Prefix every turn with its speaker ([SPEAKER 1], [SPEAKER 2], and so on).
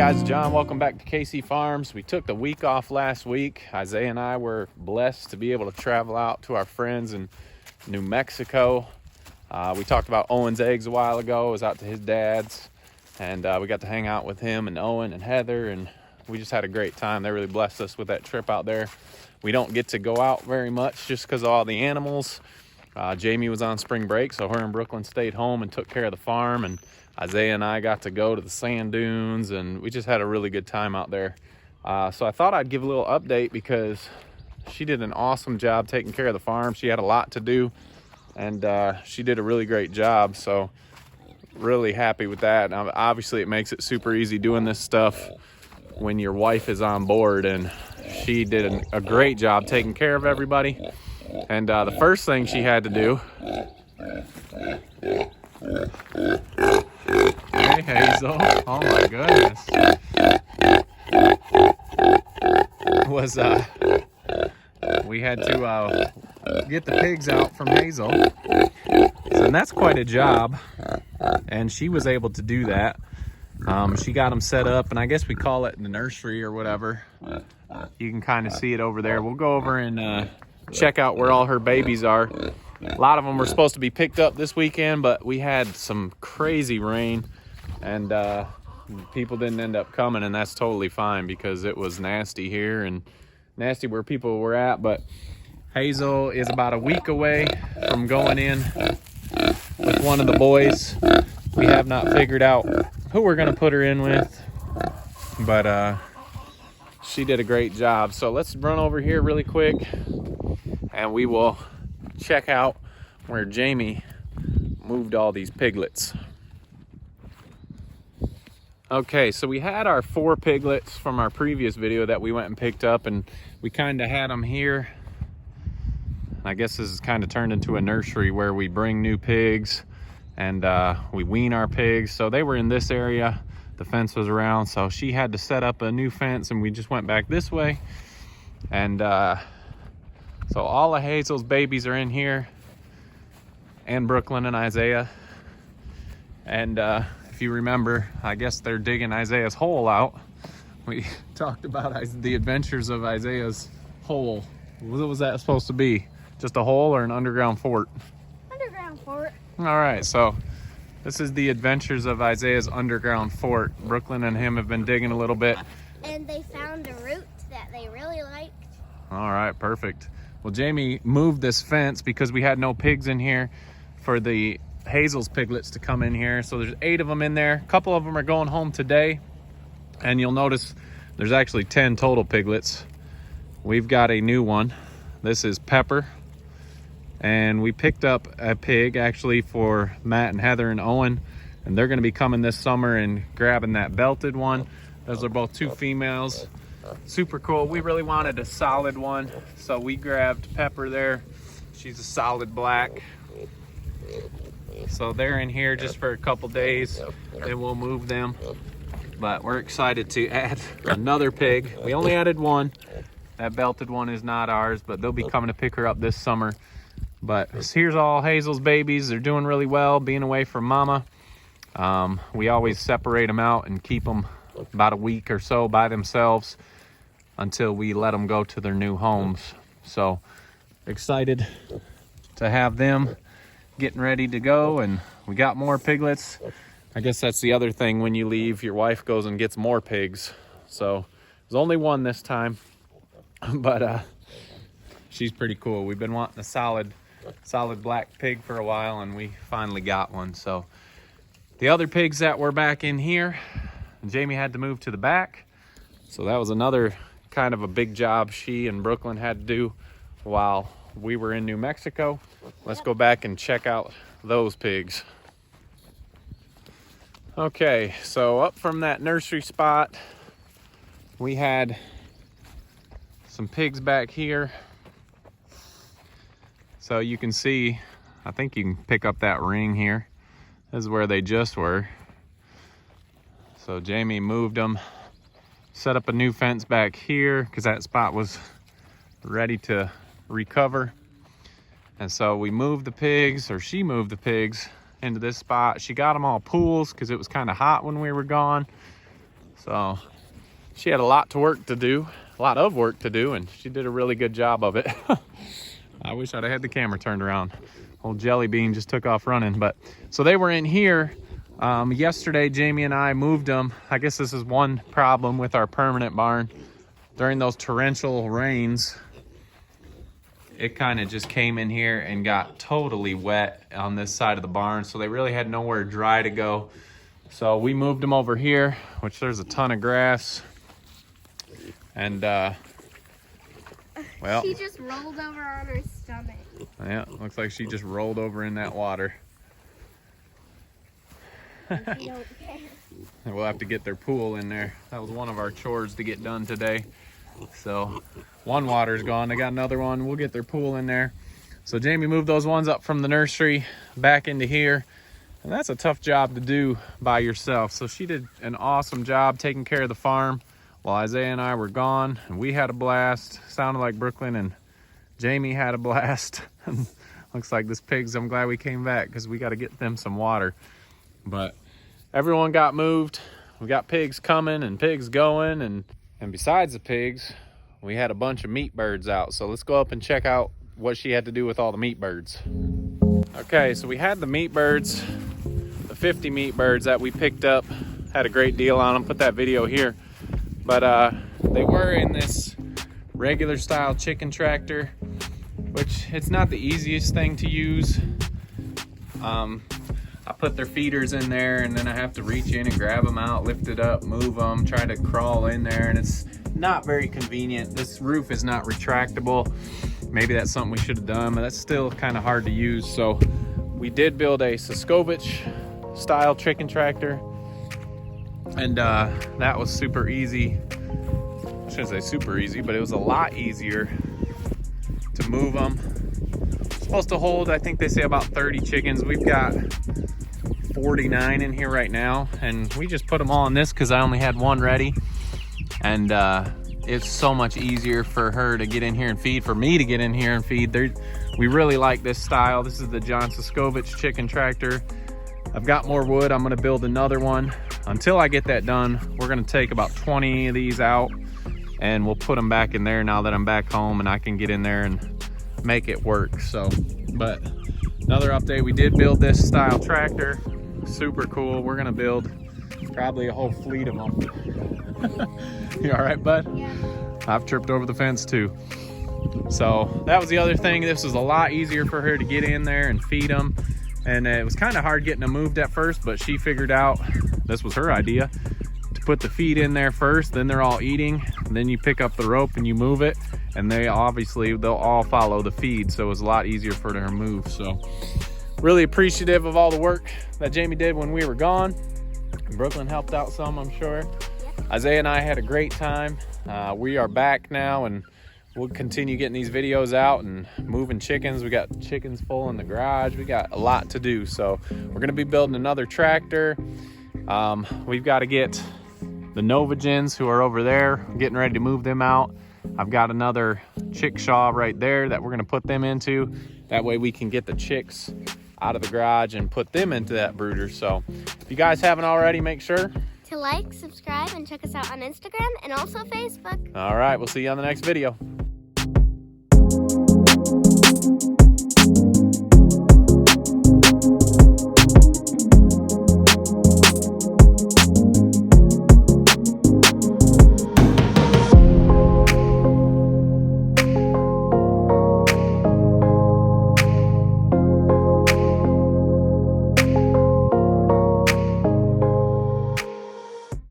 [SPEAKER 1] guys, John. Welcome back to KC Farms. We took the week off last week. Isaiah and I were blessed to be able to travel out to our friends in New Mexico. We talked about Owen's eggs a while ago. I was out to his dad's, and we got to hang out with him and Owen and Heather, and we just had a great time. They really blessed us with that trip out there. We don't get to go out very much just because of all the animals. Jamie was on spring break, so her and Brooklyn stayed home and took care of the farm, and Isaiah and I got to go to the sand dunes, and we just had a really good time out there. So I thought I'd give a little update because she did an awesome job taking care of the farm. She had a lot to do, and she did a really great job. So really happy with that. Now, obviously, it makes it super easy doing this stuff when your wife is on board, and she did a great job taking care of everybody. And the first thing she had to do, hey Hazel, oh my goodness, was we had to get the pigs out from Hazel. So, and that's quite a job, and she was able to do that. She got them set up, and I guess we call it the nursery or whatever. You can kind of see it over there. We'll go over and check out where all her babies are. A lot of them were supposed to be picked up this weekend, but we had some crazy rain, and people didn't end up coming, and that's totally fine because it was nasty here and nasty where people were at. But Hazel is about a week away from going in with one of the boys. We have not figured out who we're going to put her in with, but she did a great job. So let's run over here really quick, and we will check out where Jamie moved all these piglets. Okay, so we had our 4 piglets from our previous video that we went and picked up, and we kind of had them here. I guess this is kind of turned into a nursery where we bring new pigs and we wean our pigs. So they were in this area. The fence was around, so she had to set up a new fence, and we just went back this way. And so all of Hazel's babies are in here, and Brooklyn and Isaiah. And if you remember, I guess they're digging Isaiah's hole out. We talked about the adventures of Isaiah's hole. What was that supposed to be? Just a hole or an underground fort?
[SPEAKER 2] Underground fort.
[SPEAKER 1] All right, so this is the adventures of Isaiah's underground fort. Brooklyn and him have been digging a little bit.
[SPEAKER 2] And they found a root that they really liked.
[SPEAKER 1] All right, perfect. Well, Jamie moved this fence because we had no pigs in here for the Hazel's piglets to come in here. So there's 8 of them in there. A couple of them are going home today. And you'll notice there's actually 10 total piglets. We've got a new one. This is Pepper. And we picked up a pig actually for Matt and Heather and Owen. And they're going to be coming this summer and grabbing that belted one. Those are both 2 females. Super cool. We really wanted a solid one, so we grabbed Pepper there. She's a solid black. So they're in here just for a couple days, then we'll move them. But we're excited to add another pig. We only added 1. That belted one is not ours, but they'll be coming to pick her up this summer. But here's all Hazel's babies. They're doing really well being away from mama. We always separate them out and keep them about a week or so by themselves until we let them go to their new homes. So excited to have them getting ready to go, and we got more piglets. I guess that's the other thing, when you leave, your wife goes and gets more pigs. So there's only 1 this time, but she's pretty cool. We've been wanting a solid black pig for a while, and we finally got one. So the other pigs that were back in here, Jamie had to move to the back. So that was another kind of a big job she and Brooklyn had to do while we were in New Mexico. Let's go back and check out those pigs. Okay, so up from that nursery spot, we had some pigs back here. So you can see, I think you can pick up that ring here. This is where they just were. So Jamie moved them, set up a new fence back here because that spot was ready to recover. And so we moved the pigs, or she moved the pigs into this spot. She got them all pools because it was kind of hot when we were gone. So she had a lot of work to do, and she did a really good job of it. I wish I'd have had the camera turned around. Old Jelly Bean just took off running. But so they were in here. Yesterday, Jamie and I moved them. I guess this is one problem with our permanent barn. During those torrential rains, it kind of just came in here and got totally wet on this side of the barn. So they really had nowhere dry to go. So we moved them over here, which there's a ton of grass. And, well.
[SPEAKER 2] She just rolled over on her stomach.
[SPEAKER 1] Yeah, looks like she just rolled over in that water. And we'll have to get their pool in there. That was one of our chores to get done today. So one water's gone. They got another one. We'll get their pool in there. So Jamie moved those ones up from the nursery back into here. And that's a tough job to do by yourself. So she did an awesome job taking care of the farm while Isaiah and I were gone. And we had a blast. Sounded like Brooklyn and Jamie had a blast. Looks like this pigs, I'm glad we came back because we got to get them some water. But everyone got moved. We got pigs coming and pigs going. And besides the pigs, we had a bunch of meat birds out. So let's go up and check out what she had to do with all the meat birds. Okay, so we had the meat birds, the 50 meat birds that we picked up. Had a great deal on them. Put that video here. But they were in this regular style chicken tractor, which it's not the easiest thing to use. I put their feeders in there and then I have to reach in and grab them out, lift it up, move them, try to crawl in there, and it's not very convenient. This roof is not retractable. Maybe that's something we should have done, but that's still kind of hard to use. So we did build a Saskovich style chicken tractor, and that was super easy. I shouldn't say super easy, but it was a lot easier to move them. It's supposed to hold, I think they say, about 30 chickens. We've got 49 in here right now, and we just put them all in this because I only had one ready. And it's so much easier for her to get in here and feed, for me to get in here and feed. We really like this style. This is the John Saskovich chicken tractor. I've got more wood. I'm gonna build another one. Until I get that done, we're gonna take about 20 of these out and we'll put them back in there now that I'm back home and I can get in there and make it work. So, but another update, we did build this style tractor. Super cool. We're gonna build probably a whole fleet of them. You all right, bud?
[SPEAKER 2] Yeah.
[SPEAKER 1] I've tripped over the fence too. So that was the other thing. This was a lot easier for her to get in there and feed them. And it was kind of hard getting them moved at first, but she figured out, this was her idea, to put the feed in there first, then they're all eating, and then you pick up the rope and you move it, and they'll all follow the feed, so it was a lot easier for her to move. So really appreciative of all the work that Jamie did when we were gone. Brooklyn helped out some, I'm sure.
[SPEAKER 2] Yep.
[SPEAKER 1] Isaiah and I had a great time. We are back now, and we'll continue getting these videos out and moving chickens. We got chickens full in the garage. We got a lot to do. So we're gonna be building another tractor. We've got to get the Novagens who are over there, getting ready to move them out. I've got another chickshaw right there that we're gonna put them into. That way we can get the chicks out of the garage and put them into that brooder. So if you guys haven't already, make sure
[SPEAKER 2] To like, subscribe, and check us out on Instagram and also Facebook.
[SPEAKER 1] All right, we'll see you on the next video.